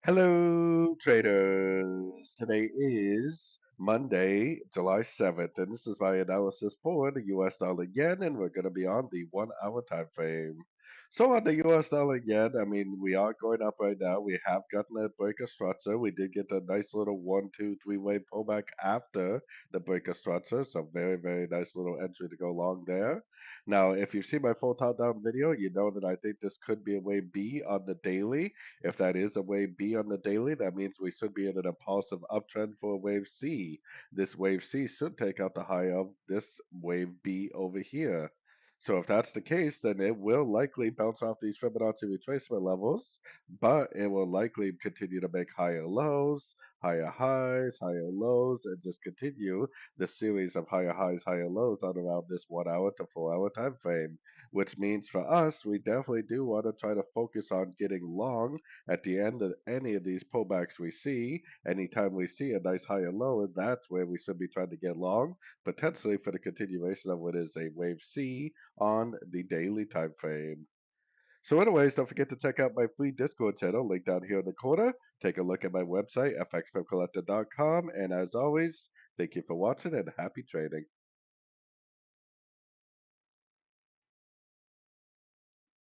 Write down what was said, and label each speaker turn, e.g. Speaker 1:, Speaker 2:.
Speaker 1: Hello, traders. Today is Monday, July 7th, and this is my analysis for the US dollar yen, and we're going to be on the 1 hour time frame. So, on the US dollar yen, we are going up right now. We have gotten a breaker structure. We did get a nice little one, two, three-way pullback after the breaker structure. So, very, very nice little entry to go long there. Now, if you've seen my full top down video, you know that I think this could be a way B on the daily. If that is a wave B on the daily, that means we should be in an impulsive uptrend for wave C. This wave C should take out the high of this wave B over here. So if that's the case, then it will likely bounce off these Fibonacci retracement levels, but it will likely continue to make higher lows, higher highs, higher lows, and just continue the series of higher highs, higher lows on around this 1 hour to 4 hour time frame. Which means for us, we definitely do want to try to focus on getting long at the end of any of these pullbacks we see. Anytime we see a nice higher low, that's where we should be trying to get long, potentially for the continuation of what is a wave C on the daily time frame. So, anyways, don't forget to check out my free Discord channel, linked down here in the corner. Take a look at my website, fxpipcollector.com. And as always, thank you for watching and happy trading.